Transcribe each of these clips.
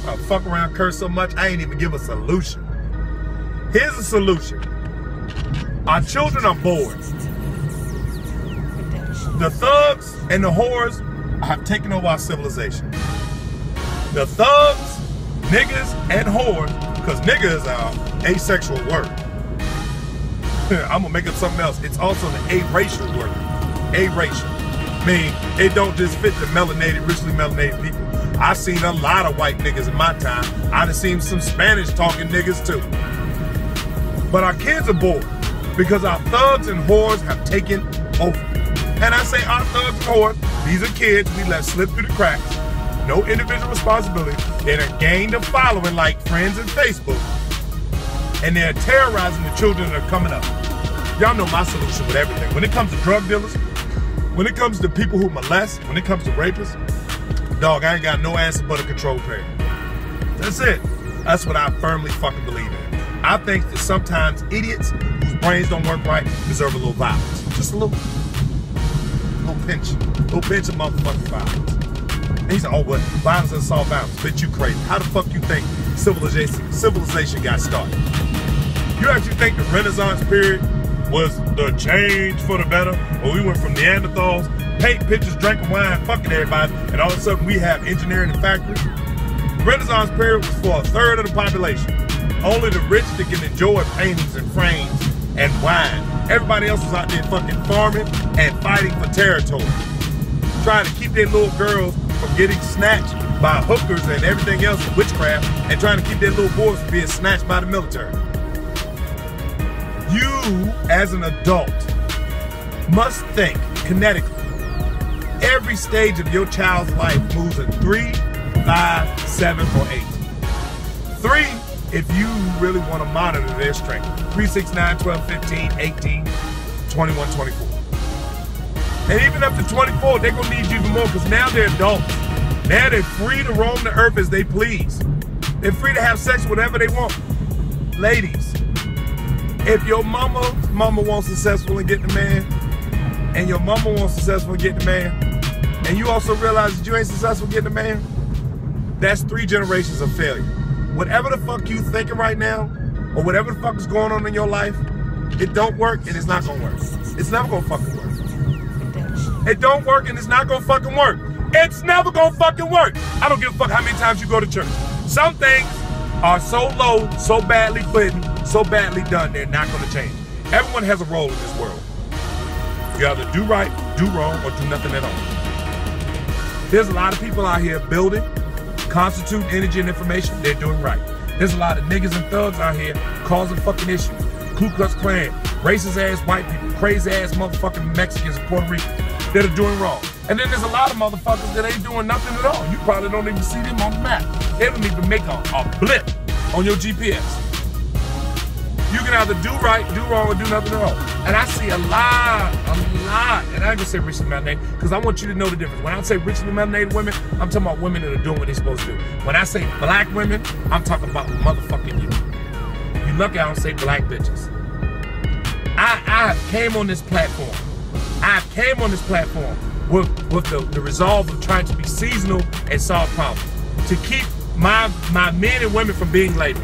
I fuck around, curse so much, I ain't even give a solution. Here's a solution. Our children are bored. The thugs and the whores have taken over our civilization. The thugs, niggas, and whores, because nigga is an asexual word. I'm gonna make up something else. It's also an A-racial word. A-racial. I mean, it don't just fit the melanated, richly melanated people. I've seen a lot of white niggas in my time. I've seen some Spanish talking niggas too. But our kids are bored because our thugs and whores have taken over. And I say our thugs and whores, these are kids we let slip through the cracks. No individual responsibility. They done gained a following like friends and Facebook. And they're terrorizing the children that are coming up. Y'all know my solution with everything. When it comes to drug dealers, when it comes to people who molest, when it comes to rapists, dog, I ain't got no answer but a control parent. That's it. That's what I firmly fucking believe in. I think that sometimes idiots whose brains don't work right deserve a little violence. Just a little pinch of motherfucking violence. And he said, oh, what? Violence doesn't solve violence. Bitch, you crazy. How the fuck you think civilization got started? You actually think the Renaissance period was the change for the better? Or we went from Neanderthals, paint pictures, drinking wine, fucking everybody, and all of a sudden we have engineering and factories? The Renaissance period was for a third of the population. Only the rich that can enjoy paintings and frames and wine. Everybody else was out there fucking farming and fighting for territory. Trying to keep their little girls from getting snatched by hookers and everything else, witchcraft, and trying to keep their little boys from being snatched by the military. You, as an adult, must think kinetically. Every stage of your child's life moves in 3, 5, 7, or 8. 3, if you really want to monitor their strength. 3, 6, 9, 12, 15, 18, 21, 24. And even up to 24, they're going to need you even more because now they're adults. Now they're free to roam the earth as they please. They're free to have sex whatever they want. Ladies, if your mama wants successful in getting a man, and your mama wants successful in getting a man, and you also realize that you ain't successful getting a man, that's 3 generations of failure. Whatever the fuck you thinking right now, or whatever the fuck is going on in your life, it don't work and it's not gonna work. It's never gonna fucking work. It don't work and it's not gonna fucking work. It's never gonna fucking work. I don't give a fuck how many times you go to church. Some things are so low, so badly put in, so badly done, they're not gonna change. Everyone has a role in this world. You either do right, do wrong, or do nothing at all. There's a lot of people out here building, constituting energy and information, they're doing right. There's a lot of niggas and thugs out here causing fucking issues. Ku Klux Klan, racist ass white people, crazy ass motherfucking Mexicans and Puerto Ricans that are doing wrong. And then there's a lot of motherfuckers that ain't doing nothing at all. You probably don't even see them on the map. They don't even make a blip on your GPS. You can either do right, do wrong, or do nothing at all. And I see a lot, and I ain't gonna say richly melanated, because I want you to know the difference. When I say richly melanated women, I'm talking about women that are doing what they're supposed to do. When I say black women, I'm talking about motherfucking you. You lucky I don't say black bitches. I came on this platform. I came on this platform with the resolve of trying to be seasonal and solve problems. To keep my men and women from being labeled.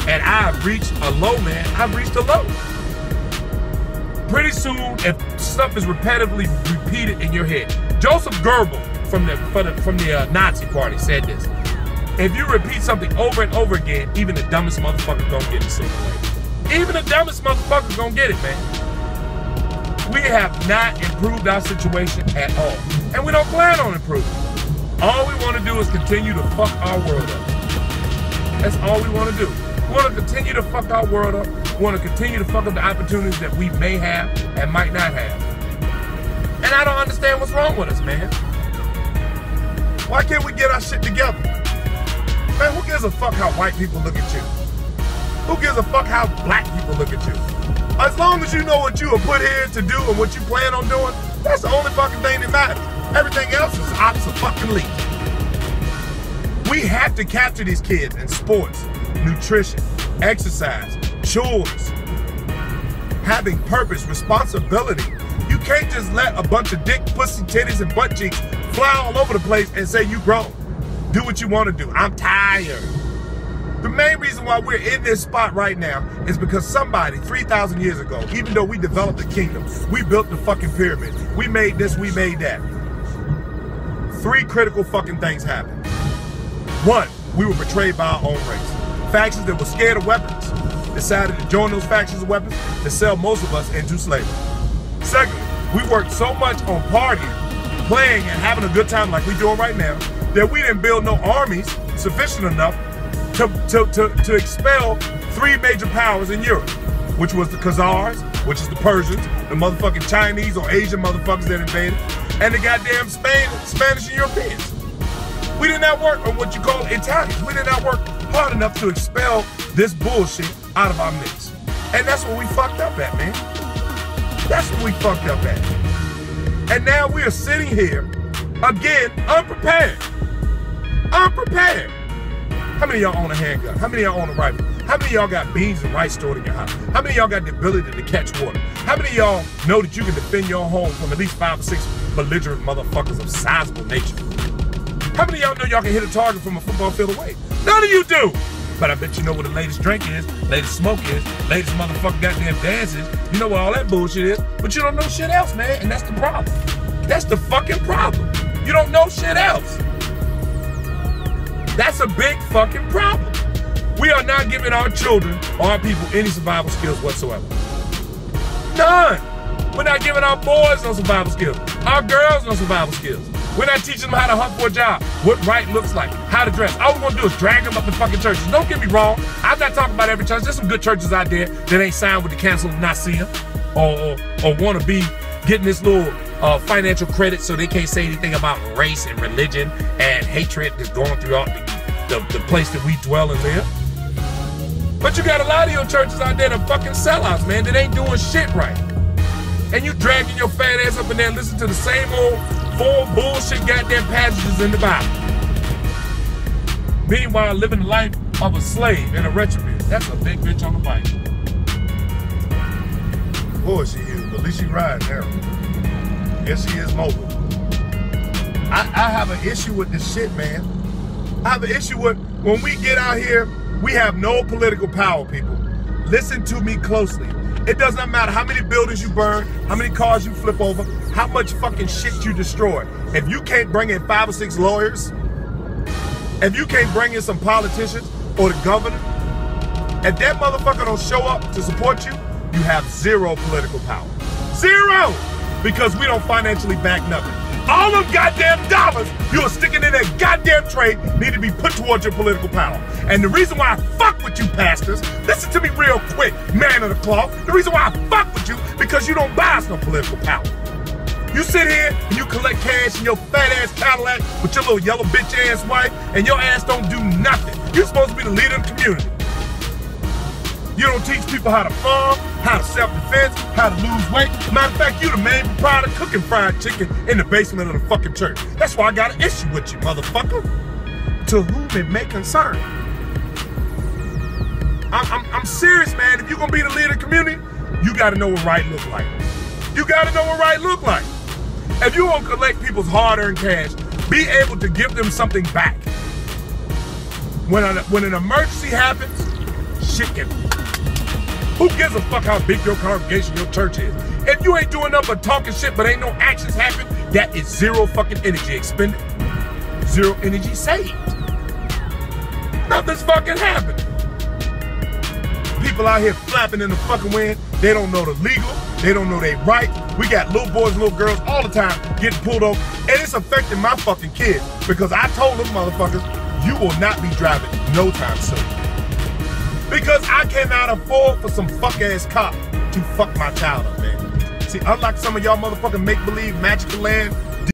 And I've reached a low, man. I've reached a low. Pretty soon, if stuff is repetitively repeated in your head. Joseph Goebbels from the Nazi party said this. If you repeat something over and over again, even the dumbest motherfucker gonna get it sooner or later. Even the dumbest motherfucker gonna get it, man. We have not improved our situation at all. And we don't plan on improving. All we want to do is continue to fuck our world up. That's all we want to do. We want to continue to fuck our world up. We want to continue to fuck up the opportunities that we may have and might not have. And I don't understand what's wrong with us, man. Why can't we get our shit together? Man, who gives a fuck how white people look at you? Who gives a fuck how black people look at you? As long as you know what you were put here to do and what you plan on doing, that's the only fucking thing that matters. Everything else is obsolete. We have to capture these kids in sports, nutrition, exercise, chores, having purpose, responsibility. You can't just let a bunch of dick, pussy, titties, and butt cheeks fly all over the place and say you grown. Do what you want to do. I'm tired. The main reason why we're in this spot right now is because somebody 3,000 years ago, even though we developed the kingdom, we built the fucking pyramid, we made this, we made that. 3 critical fucking things happened. 1, we were betrayed by our own race. Factions that were scared of weapons decided to join those factions of weapons to sell most of us into slavery. Secondly, we worked so much on partying, playing, and having a good time like we're doing right now that we didn't build no armies sufficient enough to expel 3 major powers in Europe, which was the Khazars, which is the Persians, the motherfucking Chinese or Asian motherfuckers that invaded, and the goddamn Spanish and Europeans. We did not work on what you call Italians. We did not work hard enough to expel this bullshit out of our midst. And that's what we fucked up at, man. That's what we fucked up at. And now we are sitting here, again, unprepared. Unprepared. How many of y'all own a handgun? How many of y'all own a rifle? How many of y'all got beans and rice stored in your house? How many of y'all got the ability to catch water? How many of y'all know that you can defend your home from at least 5 or 6 belligerent motherfuckers of sizable nature? How many of y'all know y'all can hit a target from a football field away? None of you do. But I bet you know what the latest drink is, latest smoke is, latest motherfucking goddamn dance is. You know what all that bullshit is, but you don't know shit else, man, and that's the problem. That's the fucking problem. You don't know shit else. That's a big fucking problem. We are not giving our children or our people any survival skills whatsoever. None. We're not giving our boys no survival skills. Our girls no survival skills. We're not teaching them how to hunt for a job, what right looks like, how to dress. All we're gonna do is drag them up in fucking churches. Don't get me wrong. I'm not talking about every church. There's some good churches out there that ain't signed with the Council of Nicaea or wanna be getting this little financial credit so they can't say anything about race and religion and hatred that's going throughout the place that we dwell and live. But you got a lot of your churches out there that fucking sellouts, man, that ain't doing shit right. And you dragging your fat ass up in there and listen to the same old 4 bullshit goddamn passages in the Bible. Meanwhile, living the life of a slave and a retribute. That's a big bitch on the bike. Boy, she is, but at least she riding now. Yes, she is mobile. I have an issue with this shit, man. I have an issue with when we get out here, we have no political power, people. Listen to me closely. It does not matter how many buildings you burn, how many cars you flip over, how much fucking shit you destroy. If you can't bring in 5 or 6 lawyers, if you can't bring in some politicians or the governor, if that motherfucker don't show up to support you, you have 0 political power. 0! Because we don't financially back nothing. All them goddamn dollars you are sticking in that goddamn trade need to be put towards your political power. And the reason why I fuck with you pastors, listen to me real quick, man of the cloth. The reason why I fuck with you, because you don't buy us no political power. You sit here and you collect cash in your fat ass Cadillac with your little yellow bitch ass wife, and your ass don't do nothing. You're supposed to be the leader of the community. You don't teach people how to farm, how to self-defense, how to lose weight. Matter of fact, you the main proprietor cooking fried chicken in the basement of the fucking church. That's why I got an issue with you, motherfucker. To whom it may concern. I'm serious, man. If you're gonna be the leader of the community, you gotta know what right look like. You gotta know what right look like. If you won't collect people's hard-earned cash, be able to give them something back. When an emergency happens, shit can. Who gives a fuck how big your congregation, your church is? If you ain't doing nothing but talking shit, but ain't no actions happen, that is 0 fucking energy expended, 0 energy saved. Nothing's fucking happening. People out here flapping in the fucking wind. They don't know the legal. They don't know they right. We got little boys and little girls all the time getting pulled over. And it's affecting my fucking kids because I told them motherfuckers, you will not be driving no time soon. Because I cannot afford for some fuck-ass cop to fuck my child up, man. See, unlike some of y'all motherfucking make-believe magical land